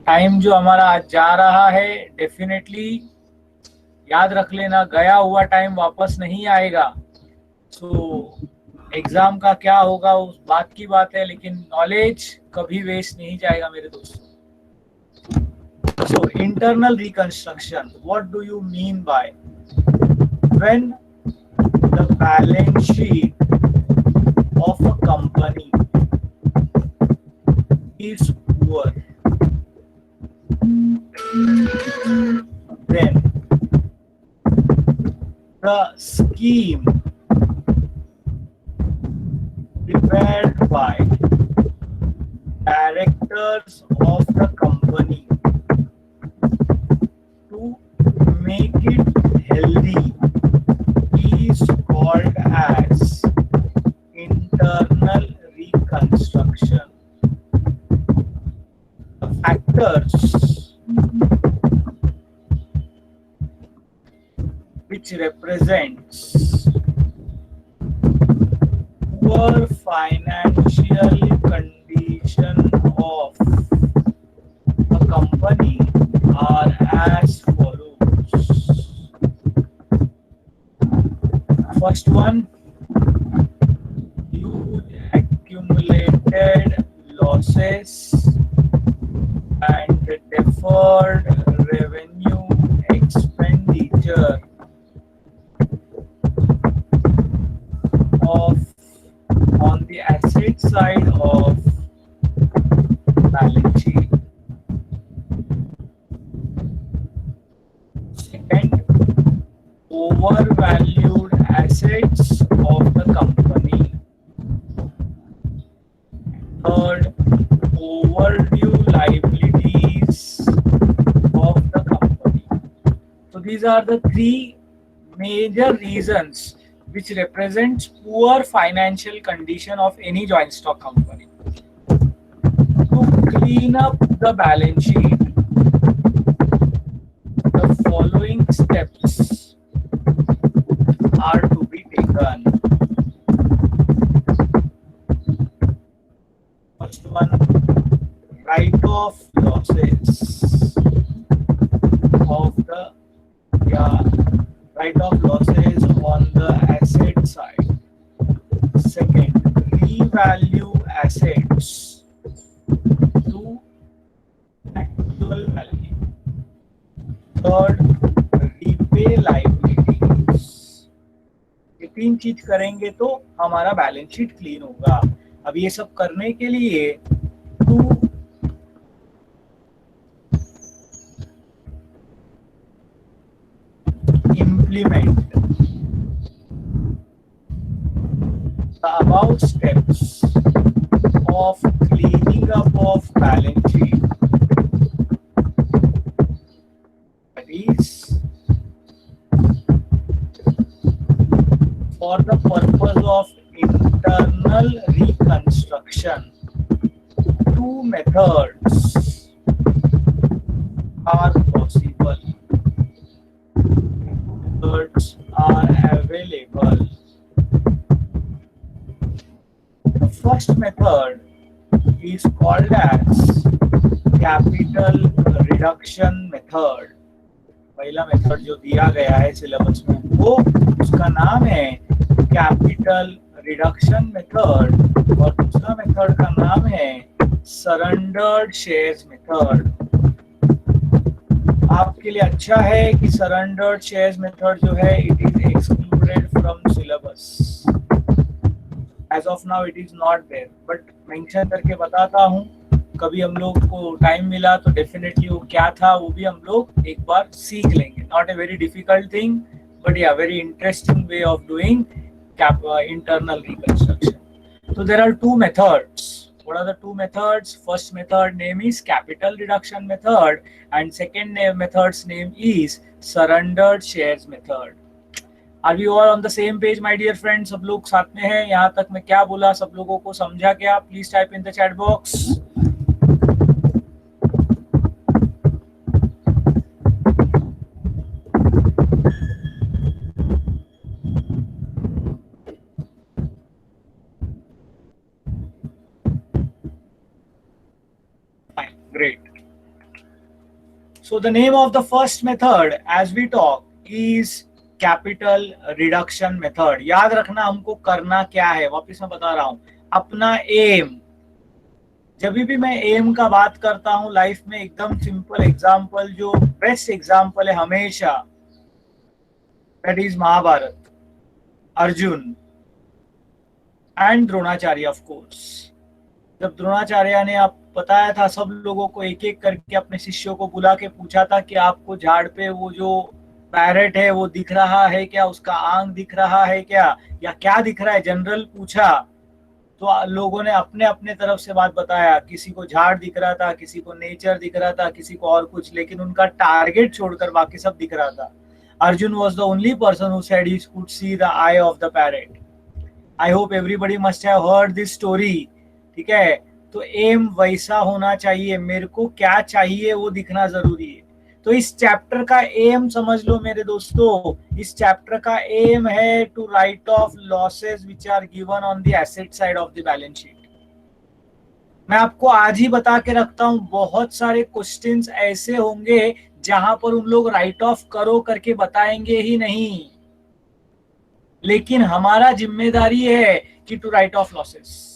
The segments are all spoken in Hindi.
टाइम जो हमारा आज जा रहा है, डेफिनेटली याद रख लेना, गया हुआ टाइम वापस नहीं आएगा। सो एग्जाम का क्या होगा उस बात की बात है, लेकिन नॉलेज कभी वेस्ट नहीं जाएगा मेरे दोस्तों। So internal reconstruction, what do you mean by when the balance sheet of a company is poor, then the scheme prepared by directors of the company to make it healthy is called as internal reconstruction. The factors which represents poor financial condition of a company are as follows. First one, huge accumulated losses and deferred revenue expenditure of on the asset side of balance sheet. Second, overvalued assets of the company. Third, overdue liabilities of the company. So these are the three major reasons which represents poor financial condition of any joint stock company. To clean up the balance sheet, the following steps are to be taken. First one, write-off losses of the write-off losses on the asset side. Second, revalue assets to actual value. Third, repay liabilities. ये तीन चीज करेंगे तो हमारा बैलेंस शीट क्लीन होगा। अब ये सब करने के लिए to implement the above steps of cleaning up of balance sheet, that is for the purpose of internal reconstruction, two methods are possible. Methods are available. The first method is called as capital reduction method. पहला मेथड जो दिया गया है सिलेबस में वो उसका नाम है कैपिटल रिडक्शन मेथड, और दूसरा मेथड का नाम है सरेंडर्ड शेयर्स मेथड। आपके लिए अच्छा है कि सरेंडर्ड शेयर्स मेथड जो है it is excluded from syllabus. As of now it is not there, but mention करके बताता हूँ, कभी हम लोग को टाइम मिला तो डेफिनेटली वो क्या था वो भी हम लोग एक बार सीख लेंगे। Not a very difficult thing, but a very interesting way of doing internal reconstruction. So there are two methods. What are the two methods? First method name is capital reduction method, and second method's name is surrendered shares method. Are we all on the same page, my dear friends? सब लोग साथ में हैं? यहाँ तक मैं क्या बोला सब लोगों को समझा क्या? Please type in the chat box. Fine, great. So the name of the first method as we talk is capital reduction method. याद रखना हमको करना क्या है, वापस मैं बता रहा हूं. अपना एम, जब भी मैं एम का बात करता हूं लाइफ में, एकदम सिंपल एग्जांपल, जो बेस्ट एग्जांपल है हमेशा, that is Mahabharat, Arjun and Dronacharya of course. जब द्रोणाचार्य ने आप बताया था सब लोगों को एक एक करके अपने शिष्यों को बुला के पूछा था कि आपको झाड़ पे वो जो पैरेट है वो दिख रहा है क्या, उसका आंख दिख रहा है क्या, या क्या दिख रहा है, जनरल पूछा. तो लोगों ने अपने अपने तरफ से बात बताया. किसी को झाड़ दिख रहा था, किसी को नेचर दिख रहा था, किसी को और कुछ, लेकिन उनका टारगेट छोड़कर बाकी सब दिख रहा था. Arjun was the only person who said he could see the eye of the parrot. I hope everybody must have heard this story. ठीक है, तो एम वैसा होना चाहिए. मेरे को क्या चाहिए वो दिखना जरूरी है. तो इस चैप्टर का एम समझ लो मेरे दोस्तों. इस चैप्टर का एम है to write off losses which are given on the asset side of the balance sheet. मैं आपको आज ही बता के रखता हूं, बहुत सारे क्वेश्चंस ऐसे होंगे जहां पर उन लोग राइट ऑफ करो करके बताएंगे ही नहीं, लेकिन हमारा जिम्मेदारी है कि to write off losses.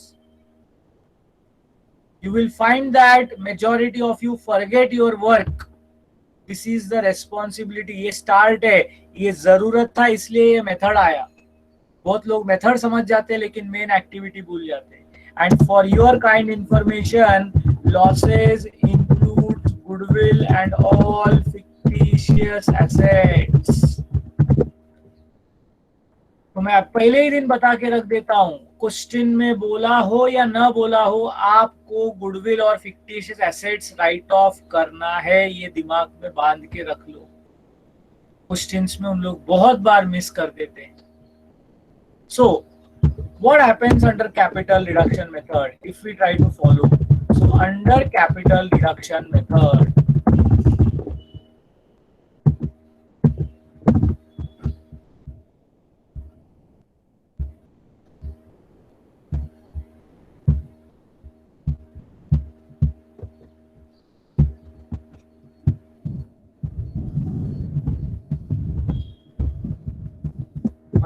You will find that majority of you forget your work. This is the responsibility. ये स्टार्ट है, ये जरूरत था इसलिए ये मेथड आया. बहुत लोग मेथड समझ जाते हैं लेकिन मेन एक्टिविटी भूल जाते हैं. And for your kind information, losses include goodwill and all fictitious assets. तो मैं पहले ही दिन बता के रख देता हूं, क्वेश्चन में बोला हो या ना बोला हो, आपको गुडविल और फिक्टिशियस एसेट्स राइट ऑफ करना है. ये दिमाग में बांध के रख लो. क्वेश्चंस में उन लोग बहुत बार मिस कर देते हैं. So what happens under capital reduction method if we try to follow. So under capital reduction method,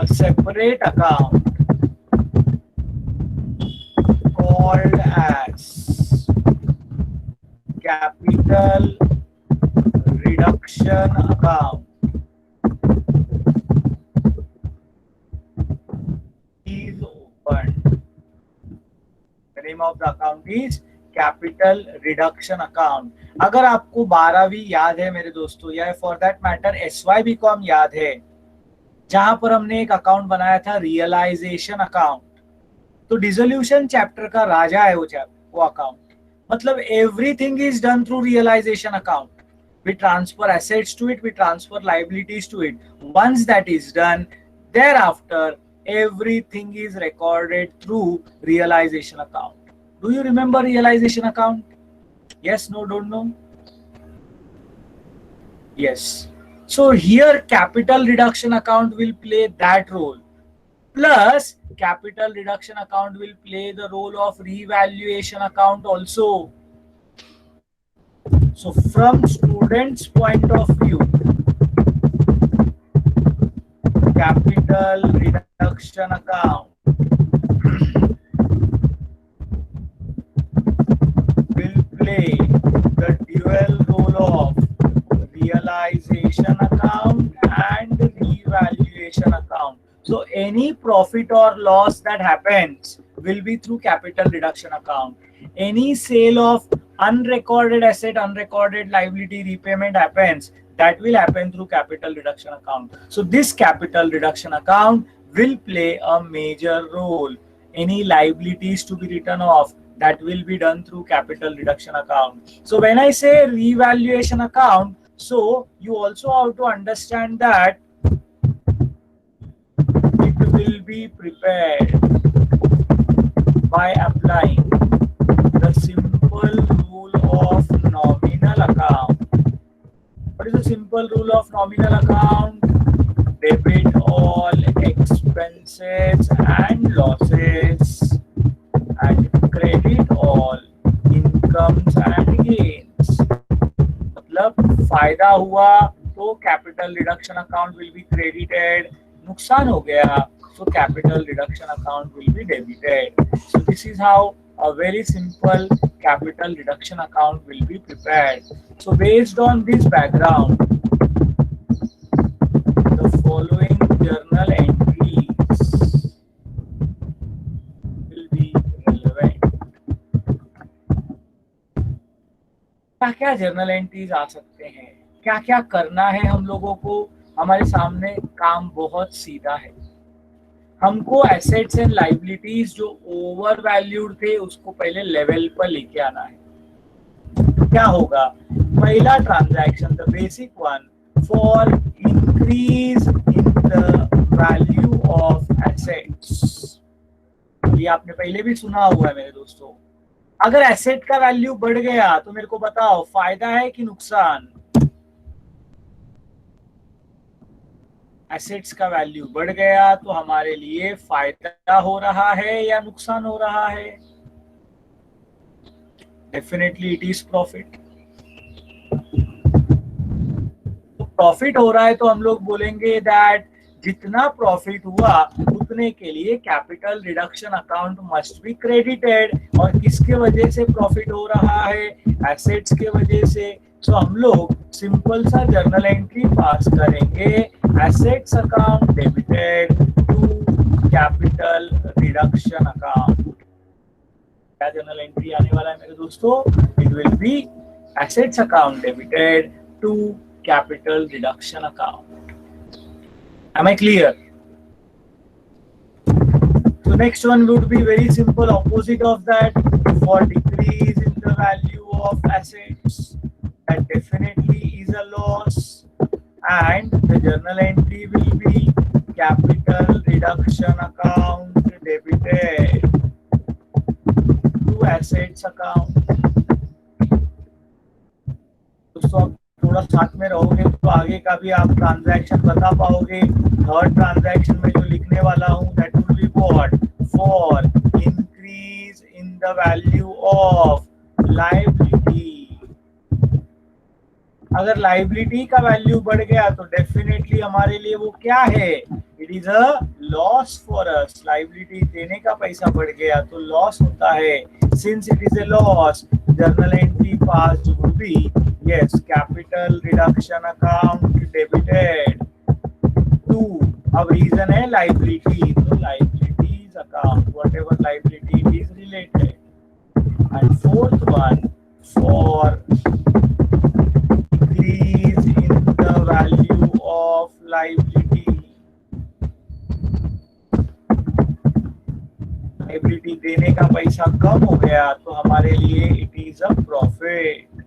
a separate account called as capital reduction account is opened. The name of the account is capital reduction account. अगर आपको 12वीं याद है मेरे दोस्तों, या फॉर दैट मैटर SYBCom याद है, जहां पर हमने एक अकाउंट बनाया था रियलाइजेशन अकाउंट. तो डिसोल्यूशन चैप्टर का राजा है वो अकाउंट. मतलब everything is done through realisation account. We transfer assets to it, we transfer liabilities to it. Once that is done, thereafter everything is recorded through realization account. Do you remember realization account? Yes, no, don't know? Yes. So here capital reduction account will play that role. Plus capital reduction account will play the role of revaluation account also. So from students' point of view, capital reduction account will play the dual role of realization account and revaluation account. So any profit or loss that happens will be through capital reduction account. Any sale of unrecorded asset, unrecorded liability repayment happens, that will happen through capital reduction account. So this capital reduction account will play a major role. Any liabilities to be written off, that will be done through capital reduction account. So when I say revaluation account, so you also have to understand that it will be prepared by applying the simple rule of nominal account. What is the simple rule of nominal account? Debit all expenses and losses and credit all incomes and gains. मतलब फायदा हुआ तो capital reduction account will be credited, नुकसान हो गया so capital reduction account will be debited. So this is how a very simple capital reduction account will be prepared. So based on this background, the following journal entries will be relevant. क्या क्या जर्नल एंट्रीज आ सकते हैं, क्या क्या करना है हम लोगों को। हमारे सामने काम बहुत सीधा है, हमको एसेट्स एंड लाइबिलिटीज जो ओवर वैल्यूड थे उसको पहले लेवल पर लेके आना है। क्या होगा, पहला transaction the basic one for increase in the value of assets. ये आपने पहले भी सुना हुआ है मेरे दोस्तों। अगर एसेट का वैल्यू बढ़ गया तो मेरे को बताओ फायदा है कि नुकसान। एसेट्स का वैल्यू बढ़ गया तो हमारे लिए फायदा हो रहा है या नुकसान हो रहा है। Definitely it is profit. तो प्रॉफिट हो रहा है तो हम लोग बोलेंगे दैट जितना प्रॉफिट हुआ उतने के लिए capital reduction account must be credited. और किसके वजह से प्रॉफिट हो रहा है, एसेट्स के वजह से। तो हम लोग सिंपल सा जर्नल एंट्री पास करेंगे, assets account debited to capital reduction account. क्या जर्नल एंट्री आने वाला है मेरे दोस्तों, it will be assets account debited to capital reduction account. Am I clear? So next one would be very simple opposite of that, for decrease in the value of assets, that definitely is a loss, and the journal entry will be capital reduction account debited to assets account. दोस्तों थोड़ा साथ में रहोगे तो आगे का भी आप ट्रांजैक्शन बता पाओगे। थर्ड ट्रांजैक्शन में जो लिखने वाला हूं that will be what, for increase in the value of liability. अगर लायबिलिटी का वैल्यू बढ़ गया तो डेफिनेटली हमारे लिए वो क्या है, it is a loss for us. Liability देने का पैसा बढ़ गया तो लॉस होता है। Since it is a loss, journal entry pass would be yes capital reduction account debited to, अब reason है liability, तो liabilities account whatever liability it is related. And fourth one, for increase in the value of liability, liability देने का पैसा कम हो गया तो हमारे लिए it is a profit.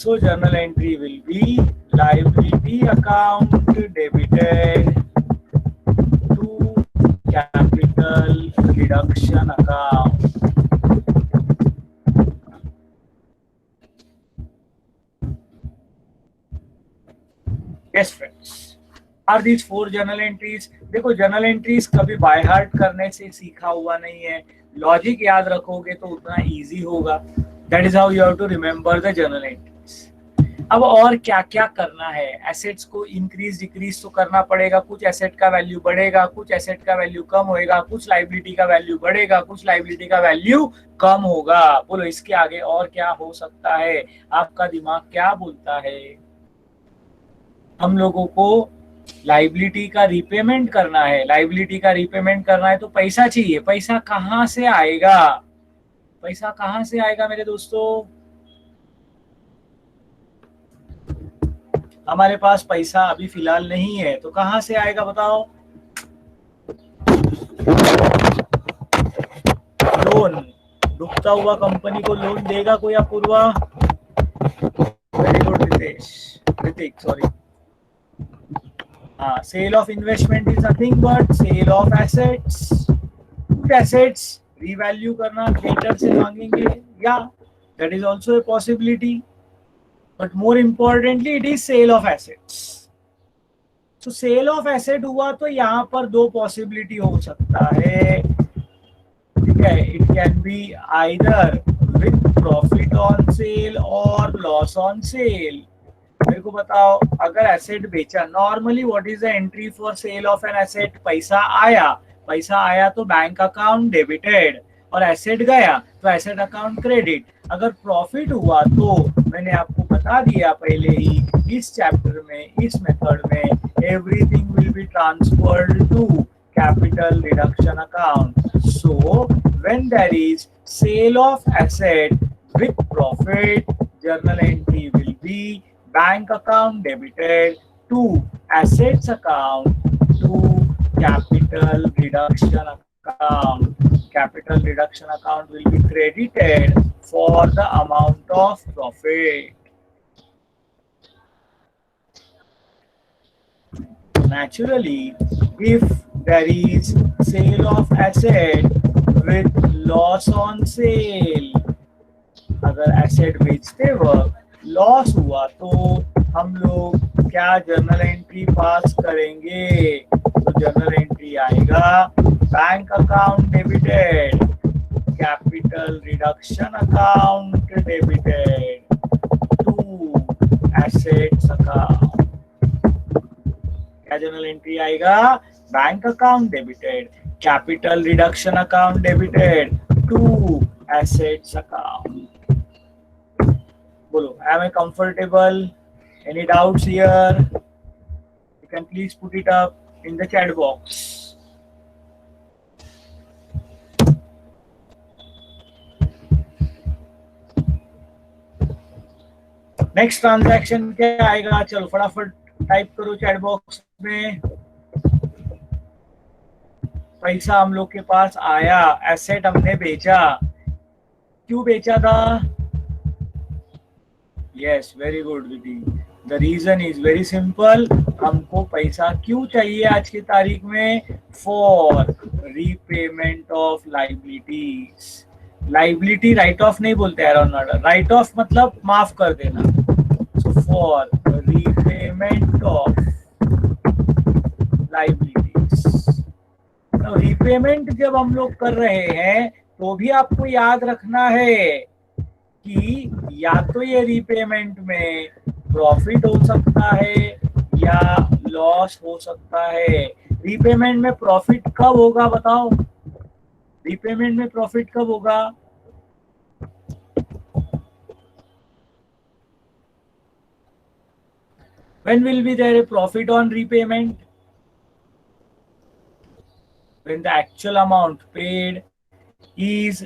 So journal entry will be liability account debited to capital reduction account. Yes friends, are these four journal entries? देखो journal entries कभी बाय हार्ट करने से सीखा हुआ नहीं है, लॉजिक याद रखोगे तो उतना इजी होगा। That is how you have to remember the journal entries. अब और क्या क्या करना है, एसेट्स को इंक्रीज डिक्रीज तो करना पड़ेगा। कुछ एसेट का वैल्यू बढ़ेगा, कुछ एसेट का वैल्यू कम होएगा, कुछ लायबिलिटी का वैल्यू बढ़ेगा, कुछ लायबिलिटी का वैल्यू कम होगा। बोलो इसके आगे और क्या हो सकता है, आपका दिमाग क्या बोलता है। हम लोगों को लायबिलिटी का रिपेमेंट करना है, लायबिलिटी का रिपेमेंट करना है तो पैसा चाहिए। पैसा कहाँ से आएगा, पैसा कहाँ से आएगा मेरे दोस्तों। हमारे पास पैसा अभी फिलहाल नहीं है तो कहां से आएगा बताओ। लोन, डूबता हुआ कंपनी को लोन देगा कोई Apoorva. Very good Ritesh, Hrithik sorry. हाँ, sale of investment is nothing but sale of assets. कुछ एसेट्स रीवैल्यू करना क्रेडिटर से मांगेंगे, या that is also a possibility, but more importantly it is sale of assets. So sale of asset हुआ तो यहाँ पर दो possibility हो सकता है, ठीक है। It can be either with profit on sale और लॉस ऑन सेल। मेरे को बताओ, अगर एसेट बेचा, normally what is the entry for sale of an asset? पैसा आया तो बैंक अकाउंट डेबिटेड, और एसेट गया तो एसेट अकाउंट क्रेडिट। अगर प्रॉफिट हुआ तो मैंने आपको बता दिया पहले ही इस चैप्टर में, इस मेथड में, everything will be transferred to capital reduction account. So when there is sale of asset with profit, journal entry will be bank account debited to assets account to capital reduction account. Capital reduction account will be credited for the amount of profit. Naturally, if there is sale of asset with loss on sale, अगर एसेट बेचते वक्त लॉस हुआ तो हम लोग क्या जर्नल एंट्री पास करेंगे? तो जर्नल एंट्री आएगा bank account debited, capital reduction account debited to assets account. क्या जर्नल एंट्री आएगा? Bank account debited, capital reduction account debited to assets account. Bolo, am I comfortable? Any doubts here? You can please put it up in the chat box. Next transaction क्या आएगा? चलो फटाफट टाइप करो चैट बॉक्स में। पैसा हम लोग के पास आया, एसेट हमने बेचा। क्यों बेचा था? Yes, very good Vidhi. The reason is very simple। हमको पैसा क्यों चाहिए आज की तारीख में? For repayment of liabilities। Liability right of नहीं बोलते हैं, राइट ऑफ मतलब माफ कर देना। So for repayment of liabilities। Now repayment जब हम लोग कर रहे हैं तो भी आपको याद रखना है कि या तो ये रीपेमेंट में प्रॉफिट हो सकता है या लॉस हो सकता है। रीपेमेंट में प्रॉफिट कब होगा बताओ? रीपेमेंट में प्रॉफिट कब होगा? When will be there a profit on repayment? When the actual amount paid is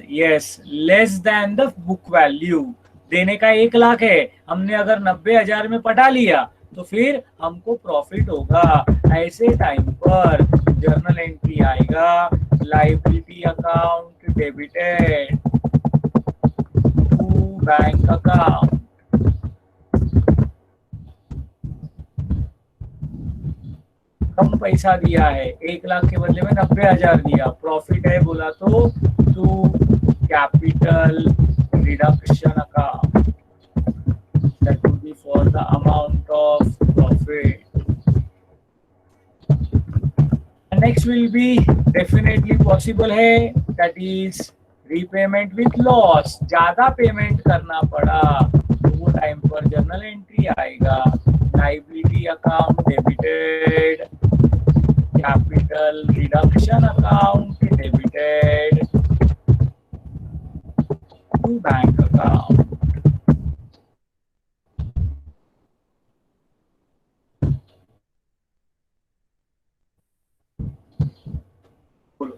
less than the book value। देने का 1 लाख है, हमने अगर 90,000 में पटा लिया तो फिर हमको प्रॉफिट होगा। ऐसे टाइम पर जर्नल एंट्री आएगा liability account debited to bank account. कम पैसा दिया है, 1 लाख के बदले में 90,000 दिया, प्रॉफिट है बोला तो to capital reduction account, that will be for the amount of profit. Next will be definitely possible है, that is repayment with loss. ज्यादा पेमेंट करना पड़ा तो वो टाइम पर जर्नल एंट्री आएगा liability account debited capital reduction account debited to bank account.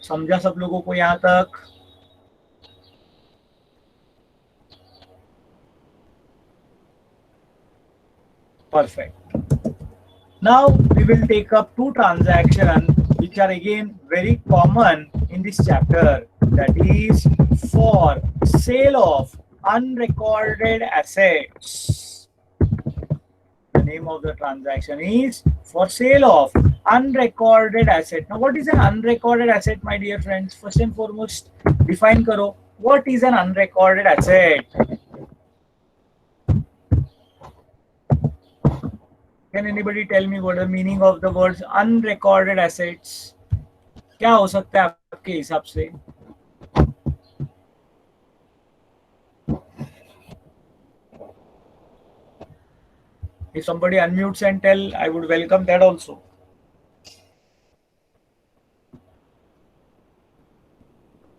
समझा सब लोगों को यहाँ तक? Perfect. Now we will take up 2 transactions which are again very common in this chapter, that is for sale of unrecorded assets. The name of the transaction is for sale of unrecorded asset. Now what is an unrecorded asset, my dear friends? First and foremost define karo, what is an unrecorded asset? Can anybody tell me what the meaning of the words unrecorded assets? क्या हो सकता है आपके हिसाब से? If somebody unmutes and tell, I would welcome that also.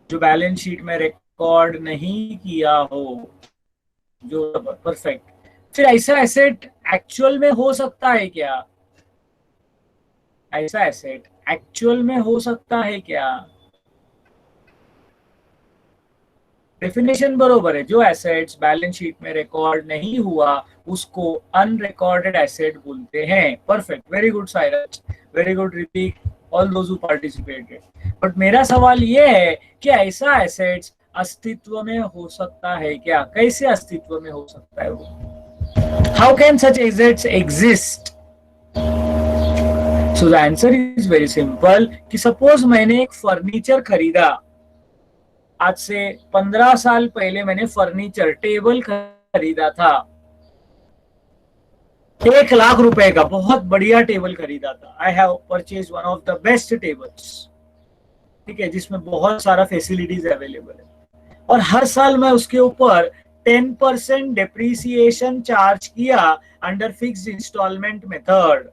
जो बैलेंस शीट में रिकॉर्ड नहीं किया हो, जो परफेक्ट। फिर ऐसा एसेट एक्चुअल में हो सकता है क्या? ऐसा एसेट एक्चुअल में हो सकता है क्या? डेफिनेशन बरोबर है, जो एसेट्स बैलेंस शीट में रिकॉर्ड नहीं हुआ उसको अनरिकॉर्डेड एसेट बोलते हैं। Perfect, very good Sairaj, very good Hrithik, all those who participated. But मेरा सवाल ये है कि ऐसा एसेट्स अस्तित्व में हो सकता है क्या? कैसे अस्तित्व में हो सकता है वो? How can such assets exist? So the answer is very simple कि सपोज मैंने एक फर्नीचर खरीदा, आज से 15 साल पहले मैंने फर्नीचर टेबल खरीदा था, 1 लाख रुपए का बहुत बढ़िया टेबल खरीदा था। I have purchase one of the best tables, ठीक है, जिसमें बहुत सारा फैसिलिटीज अवेलेबल है, और हर साल मैं उसके ऊपर 10% डेप्रिसिएशन चार्ज किया अंडर फिक्स्ड इंस्टॉलमेंट मेथड।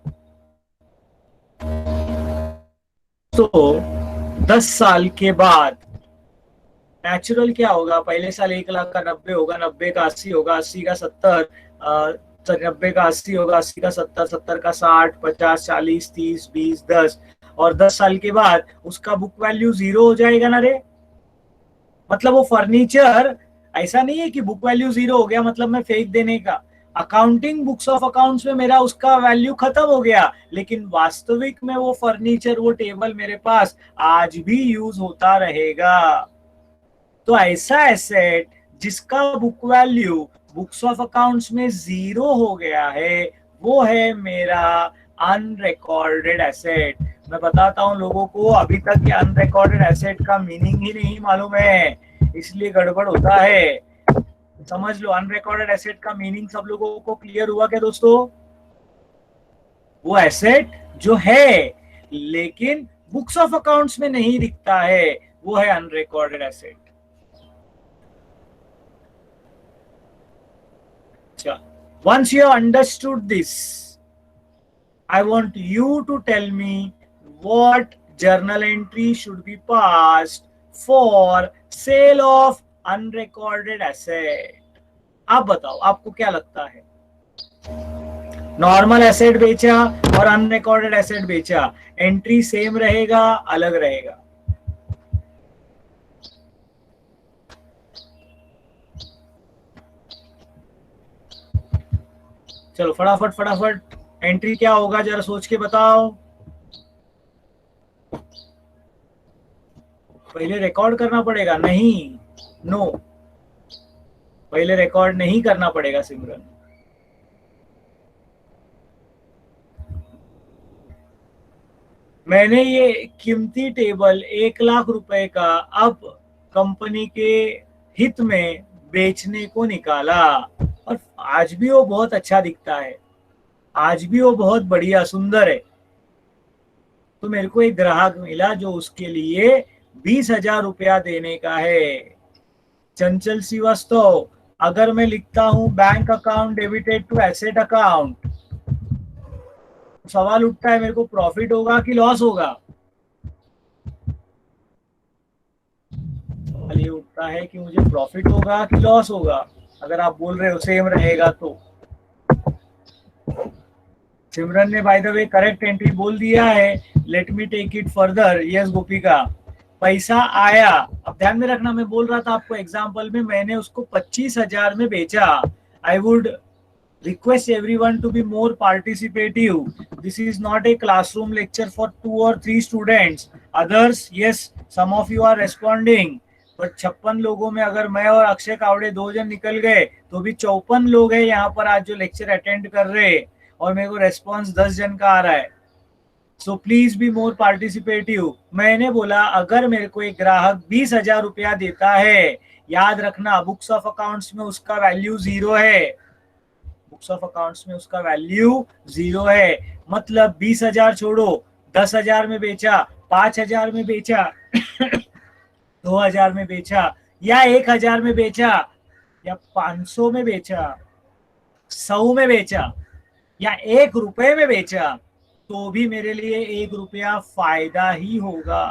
तो 10 साल के बाद नेचुरल क्या होगा? पहले साल 1 लाख का 90 होगा, 90 का 80 होगा, 80 का 70, 90 का 80 होगा, 80 का 70, 70 का 60, 50, 40, 30, 20, 10, और 10 साल के बाद उसका बुक वैल्यू 0 हो जाएगा ना रे। मतलब वो फर्नीचर, ऐसा नहीं है कि बुक वैल्यू 0 हो गया मतलब मैं फेंक देने का। अकाउंटिंग बुक्स ऑफ अकाउंट्स में मेरा उसका वैल्यू खत्म हो गया, लेकिन वास्तविक में वो फर्नीचर, वो टेबल मेरे पास आज भी यूज होता रहेगा। तो ऐसा एसेट जिसका book value books of accounts में 0 हो गया है, वो है मेरा अनरिकॉर्डेड एसेट। मैं बताता हूं लोगों को, अभी तक ये अनरिकॉर्डेड एसेट का मीनिंग ही नहीं मालूम है, इसलिए गड़बड़ होता है। समझ लो, अनरिकॉर्डेड एसेट का मीनिंग सब लोगों को क्लियर हुआ क्या दोस्तों? वो एसेट जो है लेकिन बुक्स ऑफ अकाउंट्स में नहीं दिखता है, वो है unrecorded asset. Once you have understood this, I want you to tell me what journal entry should be passed for sale of unrecorded asset. आप बताओ, आपको क्या लगता है? नॉर्मल एसेट बेचा और अनरिकॉर्डेड एसेट बेचा, एंट्री सेम रहेगा, अलग रहेगा? चलो फटाफट फटाफट, एंट्री क्या होगा जरा सोच के बताओ। पहले रिकॉर्ड करना पड़ेगा? नहीं, नो, पहले रिकॉर्ड नहीं करना पड़ेगा सिमरन। मैंने ये कीमती टेबल 1 लाख रुपए का अब कंपनी के हित में बेचने को निकाला, और आज भी वो बहुत अच्छा दिखता है, आज भी वो बहुत बढ़िया सुंदर है। तो मेरे को एक ग्राहक मिला जो उसके लिए 20,000 रुपया देने का है। चंचल श्रीवास्तव, अगर मैं लिखता हूं bank account debited to asset account, सवाल उठता है मेरे को, प्रॉफिट होगा कि लॉस होगा? सवाल ये उठता है कि मुझे प्रॉफिट होगा कि लॉस होगा। अगर आप बोल रहे हो सेम रहेगा तो। सिमरन ने by the way correct entry बोल दिया है। Let me take it further. Yes Gopika, पैसा आया। अब ध्यान में रखना, मैं बोल रहा था आपको एग्जांपल में, मैंने उसको 25,000 में बेचा। I would request everyone to be more participative. This is not a classroom lecture for 2 or 3 students. Others, yes, some of you are responding. But 56 लोगों में अगर मैं और अक्षय कावड़े 2 जन निकल गए तो भी 54 लोग हैं यहाँ पर आज जो लेक्चर अटेंड कर रहे हैं, और मेरे को रेस्पॉन्स 10 जन का आ रहा है। So please be more participative. मैंने बोला अगर मेरे को एक ग्राहक 20,000 रुपया देता है, याद रखना बुक्स ऑफ अकाउंट्स में उसका वैल्यू 0 है, बुक्स ऑफ अकाउंट्स में उसका वैल्यू 0 है। मतलब 20,000 छोड़ो, 10,000 में बेचा, 5,000 में बेचा, 2,000 में बेचा, या 1,000 में बेचा, या 500 में बेचा, 100 में बेचा, या 1 रुपए में बेचा तो भी मेरे लिए 1 रुपया फायदा ही होगा।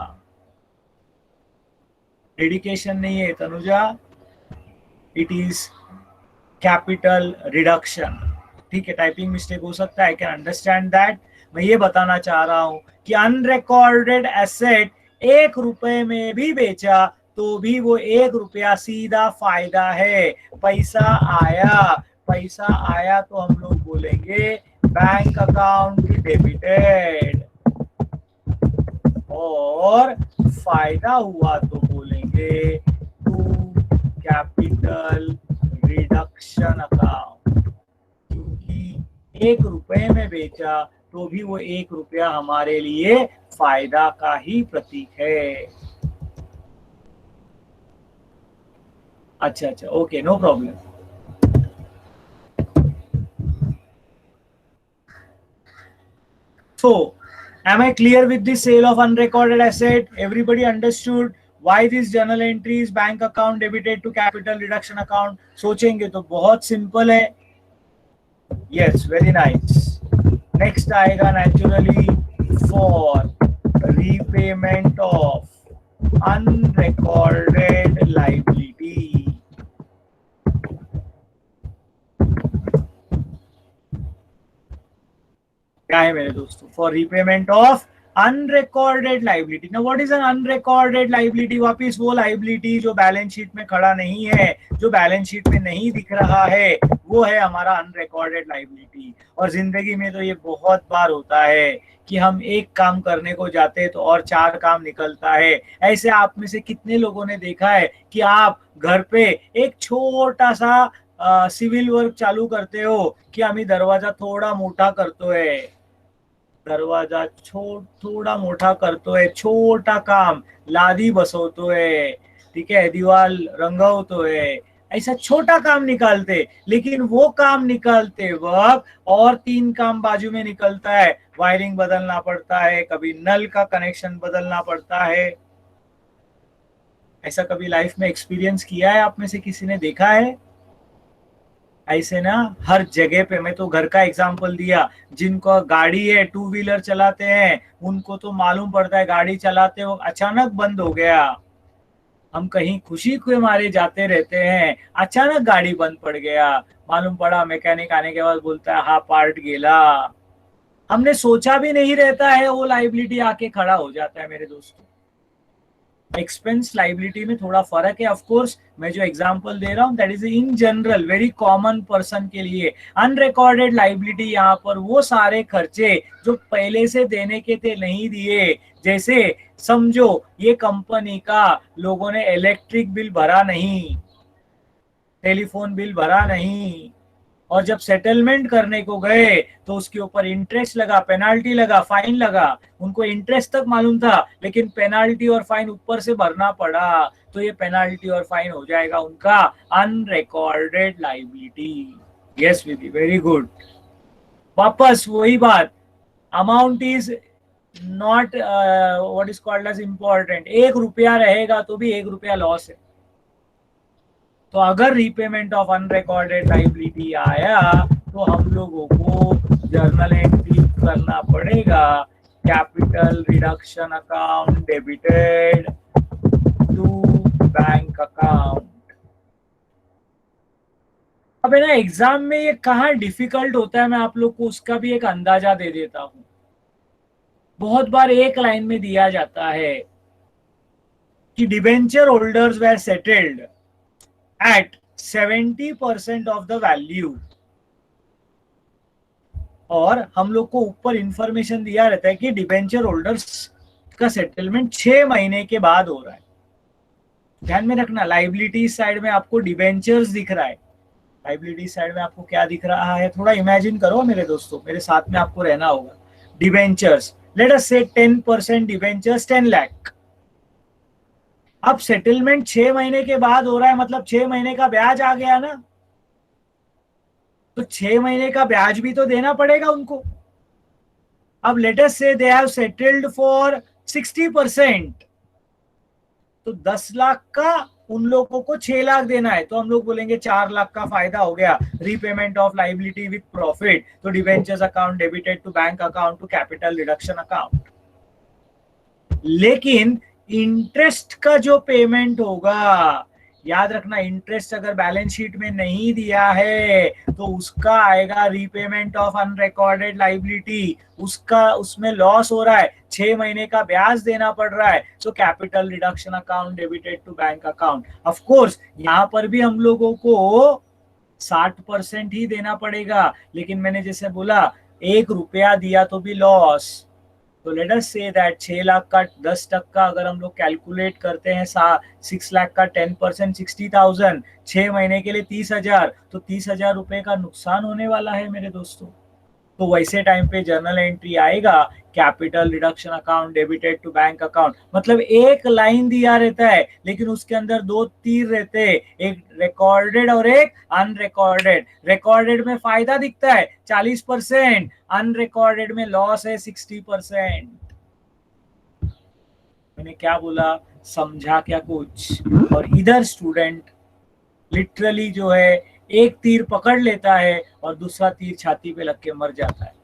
डेडिकेशन नहीं है Tanuja, it is capital reduction. ठीक है, टाइपिंग मिस्टेक हो सकता है, आई कैन अंडरस्टैंड दैट। मैं ये बताना चाह रहा हूं कि अनरिकॉर्डेड एसेट 1 रुपए में भी बेचा तो भी वो 1 रुपया सीधा फायदा है। पैसा आया, पैसा आया तो हम लोग बोलेंगे बैंक अकाउंट डेबिटेड, और फायदा हुआ तो बोलेंगे टू कैपिटल रिडक्शन अकाउंट, क्योंकि 1 रुपए में बेचा तो भी वो 1 रुपया हमारे लिए फायदा का ही प्रतीक है। अच्छा अच्छा, okay, no problem. So, am I clear with the sale of unrecorded asset? Everybody understood why this journal entries bank account debited to capital reduction account? सोचेंगे तो बहुत सिंपल है। Yes, very nice. Next आएगा naturally for repayment of unrecorded liability. क्या है मेरे दोस्तों? For repayment of unrecorded liability. Now what is an unrecorded liability? वापिस वो लाइबिलिटी जो बैलेंस शीट में खड़ा नहीं है, जो बैलेंस शीट में नहीं दिख रहा है, वो है हमारा अनरिकॉर्डेड लाइबिलिटी। और जिंदगी में तो ये बहुत बार होता है कि हम एक काम करने को जाते हैं तो और 4 काम निकलता है। ऐसे आप में से कितने लोगों ने देखा है कि आप घर पे एक छोटा सा सिविल वर्क चालू करते हो कि आम्ही दरवाजा थोडा मोठा करतोय, दरवाजा थोडा मोठा करतोय, छोटा काम, लादी बसवतोय, ठीक है, दीवार रंगवतोय, ऐसा छोटा काम निकालते। लेकिन वो काम निकालते वक्त और 3 काम बाजू में निकलता है। वायरिंग बदलना पड़ता है, कभी नल का कनेक्शन बदलना पड़ता है। ऐसा कभी लाइफ में एक्सपीरियंस किया है? आप में से किसी ने देखा है? ऐसे ना हर जगह पे। मैं तो घर का एग्जांपल दिया, जिनको गाड़ी है, 2 व्हीलर चलाते हैं, उनको तो मालूम पड़ता है गाड़ी चलाते हो अचानक बंद हो गया। हम कहीं खुशी के मारे जाते रहते हैं, अचानक गाड़ी बंद पड़ गया, मालूम पड़ा मैकेनिक आने के बाद बोलता है हाँ पार्ट गेला। हमने सोचा भी नहीं रहता है, वो लाइबिलिटी आके खड़ा हो जाता है मेरे दोस्तों। एक्सपेंस लाइबिलिटी में थोड़ा फर्क है। ऑफ कोर्स मैं जो एग्जांपल दे रहा हूं that is in general very common person के लिए। अनरिकॉर्डेड लाइबिलिटी यहाँ पर वो सारे खर्चे जो पहले से देने के थे नहीं दिए। जैसे समझो ये कंपनी का लोगों ने इलेक्ट्रिक बिल भरा नहीं, टेलीफोन बिल भरा नहीं, और जब सेटलमेंट करने को गए तो उसके ऊपर इंटरेस्ट लगा, पेनाल्टी लगा, फाइन लगा। उनको इंटरेस्ट तक मालूम था लेकिन पेनाल्टी और फाइन ऊपर से भरना पड़ा, तो ये पेनाल्टी और फाइन हो जाएगा उनका unrecorded liability. Yes Vidhi, very good. वापस वही बात, amount is not what is called as important. 1 रुपया रहेगा तो भी 1 रुपया लॉस है। तो अगर रीपेमेंट ऑफ अनरिकॉर्डेड लाइबिलिटी आया तो हम लोगों को जर्नल एंट्री करना पड़ेगा, capital reduction account debited to bank account. अब है ना एग्जाम में ये कहाँ डिफिकल्ट होता है, मैं आप लोग को उसका भी एक अंदाजा दे देता हूं। बहुत बार एक लाइन में दिया जाता है कि debenture holders were settled at 70% of the value, और हम लोग को ऊपर इंफॉर्मेशन दिया रहता है कि डिबेंचर होल्डर्स का सेटलमेंट 6 महीने के बाद हो रहा है। ध्यान में रखना, लाइबिलिटी साइड में आपको डिबेंचर्स दिख रहा है, लाइबिलिटी साइड में आपको क्या दिख रहा है, थोड़ा इमेजिन करो मेरे दोस्तों, मेरे साथ में आपको रहना होगा। डिबेंचर्स, लेट अस से 10% डिबेंचर्स 10 लाख। अब सेटलमेंट 6 महीने के बाद हो रहा है, मतलब 6 महीने का ब्याज आ गया ना, तो 6 महीने का ब्याज भी तो देना पड़ेगा उनको। अब लेट अस से दे हैव सेटल्ड फॉर 60%, तो 10 लाख का उन लोगों को 6 लाख देना है, तो हम लोग बोलेंगे 4 लाख का फायदा हो गया, repayment of liability with profit, तो debentures account debited to bank account to capital reduction account. लेकिन इंटरेस्ट का जो पेमेंट होगा, याद रखना, इंटरेस्ट अगर बैलेंस शीट में नहीं दिया है तो उसका आएगा रीपेमेंट ऑफ अनरिकॉर्डेड लाइबिलिटी, उसका उसमें लॉस हो रहा है, 6 महीने का ब्याज देना पड़ रहा है, so capital reduction account debited to bank account. Of course यहां पर भी हम लोगों को 60% ही देना पड़ेगा, लेकिन मैंने जैसे बोला 1 रुपया दिया तो भी लॉस, तो let us say that 6 lakh का 10% अगर हम लोग कैलकुलेट करते हैं, 6 लाख का 10% 60,000, 6 महीने के लिए 30,000, तो 30,000 रुपए का नुकसान होने वाला है मेरे दोस्तों। तो वैसे टाइम पे जर्नल एंट्री आएगा, capital reduction account debited to bank account, मतलब एक लाइन दिया रहता है लेकिन उसके अंदर 2 तीर रहते हैं, एक रिकॉर्डेड और एक अनरिकॉर्डेड। रिकॉर्डेड में फायदा दिखता है 40%, अनरिकॉर्डेड में लॉस है 60%। मैंने क्या बोला, समझा क्या कुछ? और इधर स्टूडेंट लिटरली जो है एक तीर पकड़ लेता है और दूसरा तीर छाती पे लग के मर जाता है।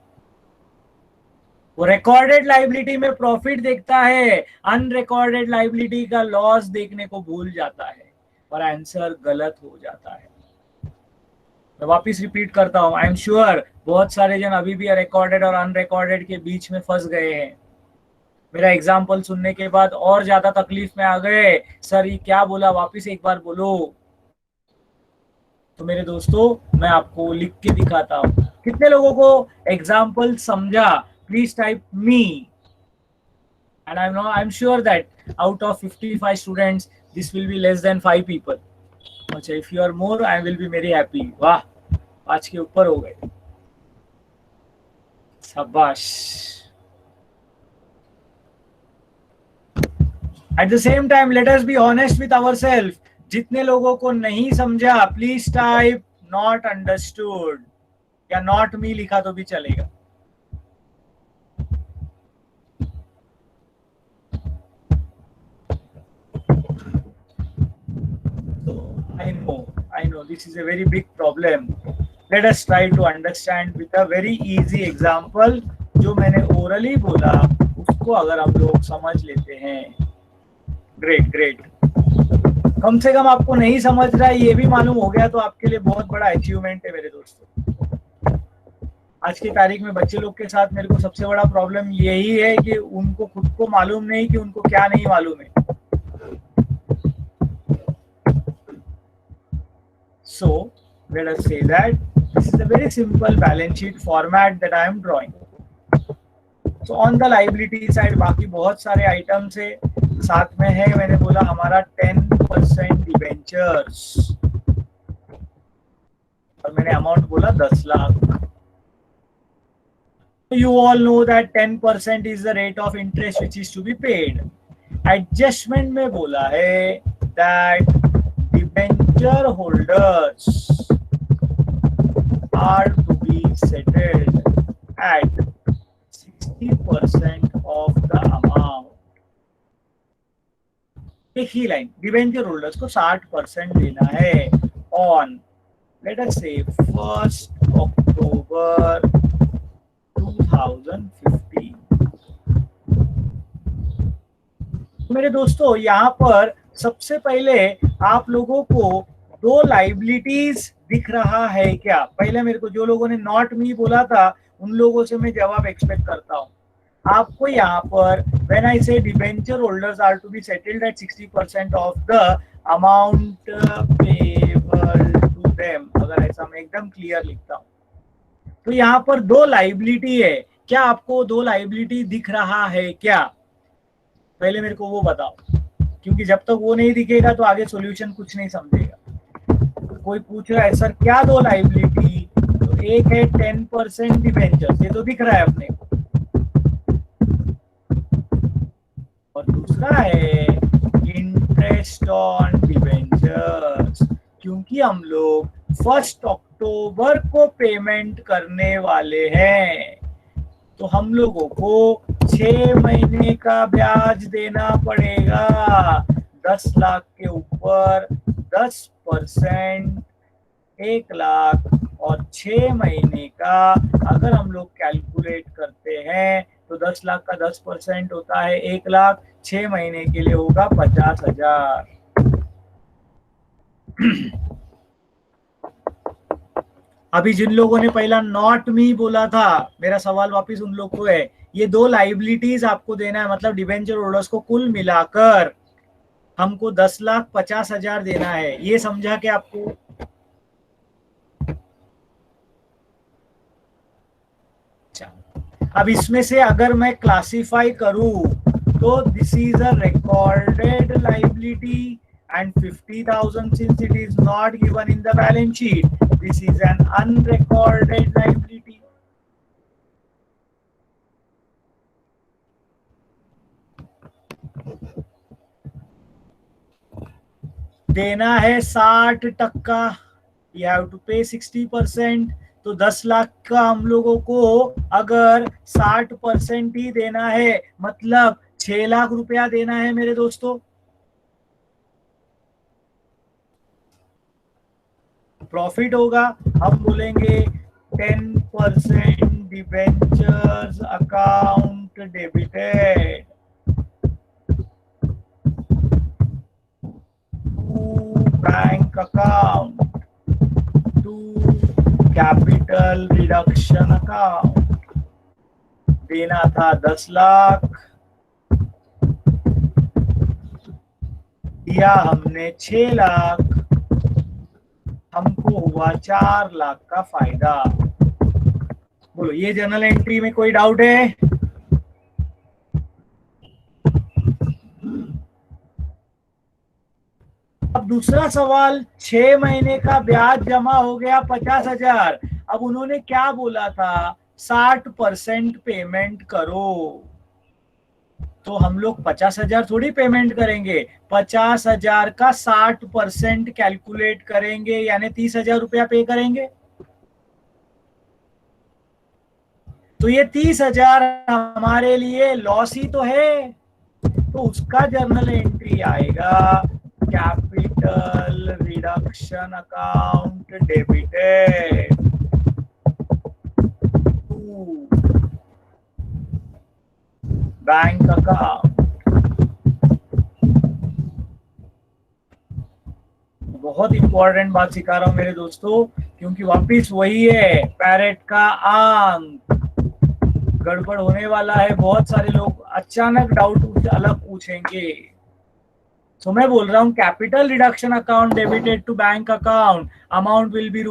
वो रिकॉर्डेड लाइबिलिटी में प्रॉफिट देखता है, अनरिकॉर्डेड लाइबिलिटी का लॉस देखने को भूल जाता है और आंसर गलत हो जाता है। मैं वापिस रिपीट करता हूं, आई एम श्योर बहुत सारे जन अभी भी रिकॉर्डेड और अनरिकॉर्डेड के बीच में फंस गए हैं। मेरा एग्जाम्पल सुनने के बाद और ज्यादा तकलीफ में आ गए, सर ये क्या बोला, वापिस एक बार बोलो। तो मेरे दोस्तों मैं आपको लिख के दिखाता हूं, कितने लोगों को एग्जाम्पल समझा? Please type me, and I am sure that out of 55 students this will be less than 5 people. अच्छा, if you are more I will be very happy. वाह, 5 के ऊपर हो गए, शाबाश। At the same time let us be honest with ourselves, जितने लोगों को नहीं समझा प्लीज टाइप नॉट अंडरस्टूड, या नॉट मी लिखा तो भी चलेगा। I know this is a very big problem. Let us try to understand with a very easy example. जो मैंने orally बोला उसको अगर हम लोग समझ लेते हैं, ग्रेट। कम से कम आपको नहीं समझ रहा है ये भी मालूम हो गया तो आपके लिए बहुत बड़ा अचीवमेंट है मेरे दोस्तों। आज की तारीख में बच्चे लोग के साथ मेरे को सबसे बड़ा प्रॉब्लम यही है कि उनको खुद को मालूम नहीं कि उनको क्या नहीं मालूम है। So let us say that this is a very simple balance sheet format that I am drawing. So on the liability side बाकी बहुत सारे आइटम्स है, साथ में है मैंने बोला हमारा 10% डिबेंचर्स, और मैंने अमाउंट बोला 10 lakh. You all know that 10% is the rate of interest which is to be paid. Adjustment में बोला है that debenture holders are to be settled at 60% of the amount. एक ही लाइन, डिबेंचर होल्डर्स को 60% देना है ऑन लेट अस से 1 अक्टूबर 2015। मेरे दोस्तों यहाँ पर सबसे पहले आप लोगों को 2 लाइबिलिटीज दिख रहा है क्या? पहले मेरे को जो लोगों ने नॉट मी बोला था उन लोगों से मैं जवाब एक्सपेक्ट करता हूँ। आपको यहाँ पर when I say debenture holders are to be settled at 60% of the amount payable to them, अगर ऐसा मैं एकदम क्लियर लिखता हूँ तो यहाँ पर 2 लाइबिलिटी है। क्या आपको 2 लाइबिलिटी दिख रहा है क्या? पहले मेरे को वो बताओ, क्योंकि जब तक वो नहीं दिखेगा तो आगे सॉल्यूशन कुछ नहीं समझेगा। कोई पूछ रहा है सर क्या 2 लाइबिलिटी, तो एक है 10% डिबेंचर्स, ये तो दिख रहा है अपने को, और दूसरा है इंटरेस्ट ऑन डिबेंचर्स, क्योंकि हम लोग 1 अक्टूबर को पेमेंट करने वाले हैं तो हम लोगों को 6 महीने का ब्याज देना पड़ेगा। 10 लाख के ऊपर 10%, 1 लाख, और 6 महीने का अगर हम लोग कैलकुलेट करते हैं तो 10 लाख का 10% होता है 1 लाख, 6 महीने के लिए होगा 50,000। अभी जिन लोगों ने पहला नॉट मी बोला था, मेरा सवाल वापिस उन लोग को है, ये 2 लाइबिलिटीज आपको देना है, मतलब डिबेंचर होल्डर्स को कुल मिलाकर हमको 10,50,000 देना है, ये समझा के आपको? अब इसमें से अगर मैं क्लासिफाई करूं तो this is a recorded liability and 50,000 since it is not given in the balance sheet, this is an unrecorded liability. देना है 60%, you have to pay 60%, तो 10 लाख का हम लोगों को अगर 60% ही देना है, मतलब 6 लाख रुपया देना है मेरे दोस्तों। प्रॉफिट होगा, हम बोलेंगे 10% debentures account debited to bank account to capital reduction account. देना था 10 लाख, दिया हमने 6 लाख, हमको हुआ 4 लाख का फायदा। बोलो, ये जर्नल एंट्री में कोई डाउट है? अब दूसरा सवाल, 6 महीने का ब्याज जमा हो गया 50,000। अब उन्होंने क्या बोला था, 60% पेमेंट करो, तो हम लोग 50,000 थोड़ी पेमेंट करेंगे, 50,000 का 60% कैलकुलेट करेंगे, यानी 30,000 रुपया पे करेंगे। तो ये 30,000 हमारे लिए लॉस ही तो है, तो उसका जर्नल एंट्री आएगा capital reduction account debited to bank account. बहुत इंपॉर्टेंट बात सिखा रहा हूं मेरे दोस्तों, क्योंकि वापिस वही है, पैरेट का अंक गड़बड़ होने वाला है। बहुत सारे लोग अचानक डाउट अलग पूछेंगे, तो मैं बोल रहा हूं capital reduction account debited to bank account, amount will be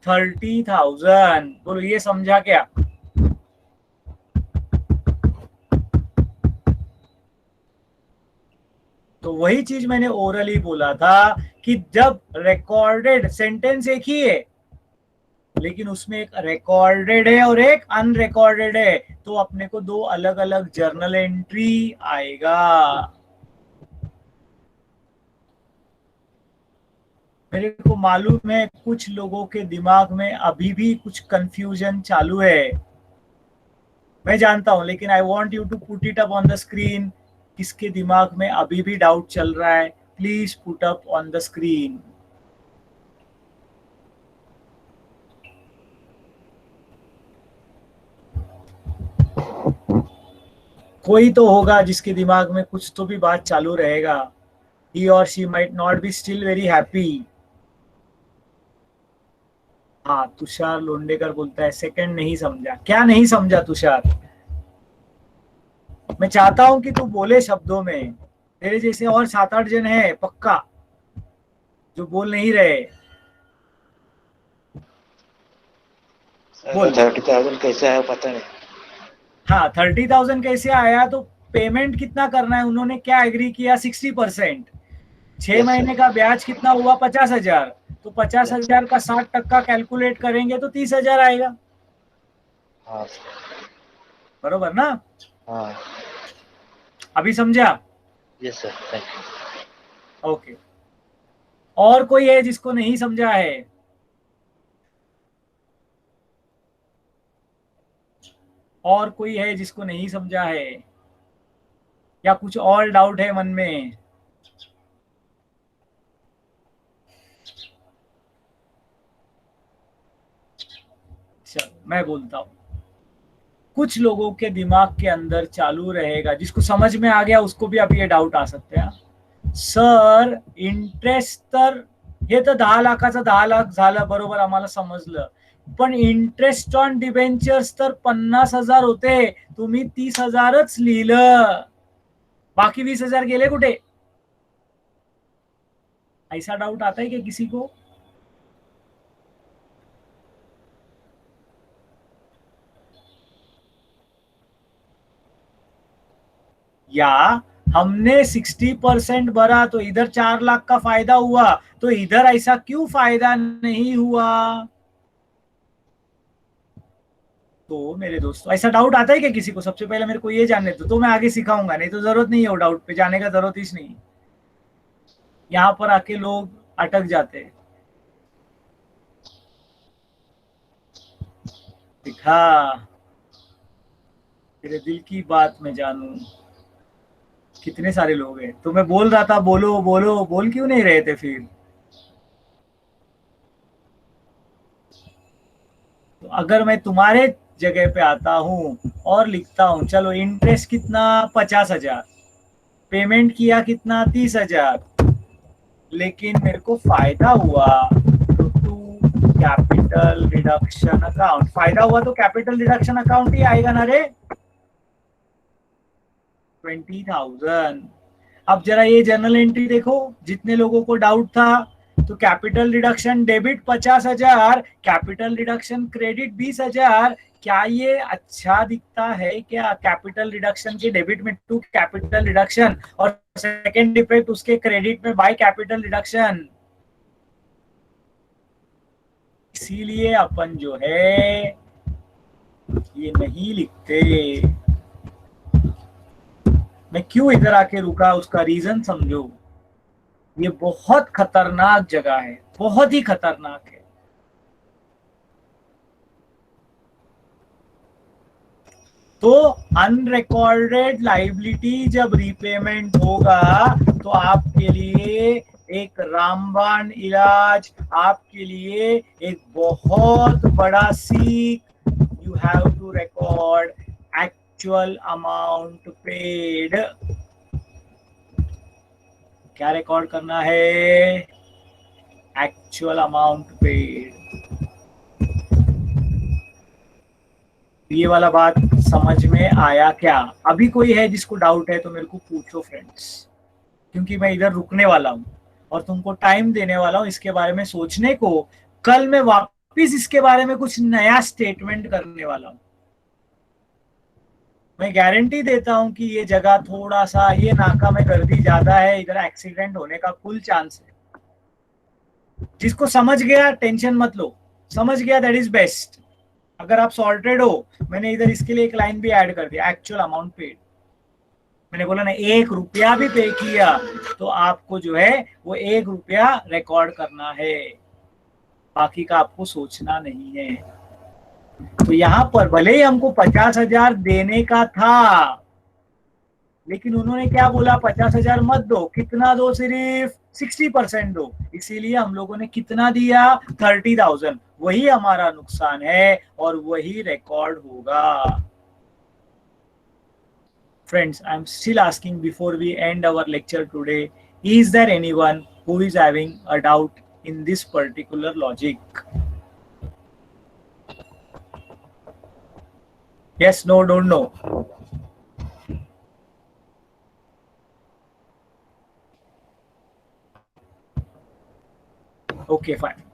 ₹30,000। बोलो, ये समझा क्या? तो वही चीज मैंने ओरली बोला था कि जब रिकॉर्डेड, सेंटेंस एक ही है लेकिन उसमें एक रिकॉर्डेड है और एक अनरिकॉर्डेड है, तो अपने को 2 अलग अलग जर्नल एंट्री आएगा। मेरे को मालूम है कुछ लोगों के दिमाग में अभी भी कुछ कंफ्यूजन चालू है, मैं जानता हूं, लेकिन I want you to put it up on the screen. किसके दिमाग में अभी भी डाउट चल रहा है, please put up on the screen. कोई तो होगा जिसके दिमाग में कुछ तो भी बात चालू रहेगा। He or she might not be still very happy. हाँ, तुषार लोंडेकर बोलता है सेकंड नहीं समझा। क्या नहीं समझा तुषार? मैं चाहता हूं कि तू बोले शब्दों में, तेरे जैसे और 7-8 जन है पक्का जो बोल नहीं रहे। बोल। 30,000 कैसे आया पता नहीं। हाँ, 30,000 कैसे आया, तो पेमेंट कितना करना है, उन्होंने क्या एग्री किया, 60%। 6 महीने का ब्याज कितना हुआ, 50,000, तो 50,000 का 60% कैलकुलेट करेंगे तो 30,000 आएगा। हाँ बरोबर ना? हाँ, अभी समझा? Yes sir, thank you. Okay. और कोई है जिसको नहीं समझा है? और कोई है जिसको नहीं समझा है, या कुछ और डाउट है मन में? मैं बोलता हूँ, कुछ लोगों के दिमाग के अंदर चालू रहेगा, जिसको समझ में आ गया उसको भी अब ये डाउट आ सकते हैं, सर इंटरेस्ट तर हे तर 10 लाखाचं 10 लाख झालं, बरोबर आम्हाला समजलं, पण इंटरेस्ट ऑन डिबेंचर्स तर 50,000 होते, तुम्ही 30,000च लिहिलं, बाकी 20,000 गेले कुठे? ऐसा डाउट आता है क्या किसी को? या हमने 60% भरा तो इधर 4 लाख का फायदा हुआ, तो इधर ऐसा क्यों फायदा नहीं हुआ? तो मेरे दोस्तों, ऐसा डाउट आता है क्या किसी को? सबसे पहले मेरे को ये जानने दो, तो मैं आगे सिखाऊंगा, नहीं तो जरूरत नहीं है, वो डाउट पे जाने का जरूरत ही नहीं। यहाँ पर आके लोग अटक जाते हैं। दिखा, तेरे दिल की बात मैं जानू, कितने सारे लोग हैं। तो मैं बोल रहा था बोलो बोलो, बोल क्यों नहीं रहे थे फिर? तो अगर मैं तुम्हारे जगह पे आता हूं और लिखता हूं, चलो इंटरेस्ट कितना 50,000, पेमेंट किया कितना 30,000, लेकिन मेरे को फायदा हुआ तो टू कैपिटल रिडक्शन अकाउंट, फायदा हुआ तो कैपिटल रिडक्शन अकाउंट ही आएगा ना रे, 20,000। अब जरा ये जर्नल एंट्री देखो, जितने लोगों को डाउट था, तो capital reduction debit 50,000, capital reduction credit 20,000, क्या ये अच्छा दिखता है क्या? कैपिटल रिडक्शन के डेबिट में टू कैपिटल रिडक्शन और सेकेंड इफेक्ट उसके क्रेडिट में बाय कैपिटल रिडक्शन। इसीलिए अपन जो है ये नहीं लिखते। मैं क्यों इधर आके रुका, उसका रीजन समझो। ये बहुत खतरनाक जगह है, बहुत ही खतरनाक है। तो अनरिकॉर्डेड लाइबिलिटी जब रिपेमेंट होगा तो आपके लिए एक रामबाण इलाज, आपके लिए एक बहुत बड़ा सीख, you have to record actual amount paid. क्या रिकॉर्ड करना है? Actual amount paid. ये वाला बात समझ में आया क्या? अभी कोई है जिसको डाउट है तो मेरे को पूछो फ्रेंड्स, क्योंकि मैं इधर रुकने वाला हूं और तुमको टाइम देने वाला हूं इसके बारे में सोचने को। कल मैं वापिस इसके बारे में कुछ नया स्टेटमेंट करने वाला हूं। मैं गारंटी देता हूं कि ये जगह थोड़ा सा, ये नाका में गर्दी ज्यादा है, इधर एक्सीडेंट होने का फुल चांस है। जिसको समझ गया टेंशन मत लो, समझ गया दैट इज बेस्ट। अगर आप सॉर्टेड हो, मैंने इधर इसके लिए एक लाइन भी ऐड कर दिया, एक्चुअल अमाउंट पेड। मैंने बोला ना, 1 रुपया भी पे किया तो आपको जो है वो 1 रुपया रिकॉर्ड करना है, बाकी का आपको सोचना नहीं है। तो यहाँ पर भले ही हमको 50,000 देने का था, लेकिन उन्होंने क्या बोला, 50,000 मत दो, कितना दो? सिर्फ 60% दो। इसीलिए हम लोगों ने कितना दिया? 30,000। वही हमारा नुकसान है और वही रिकॉर्ड होगा। Friends, I'm still asking before we end our lecture today, is there anyone who is having a doubt in this particular logic? Yes, no, don't know. Okay, fine.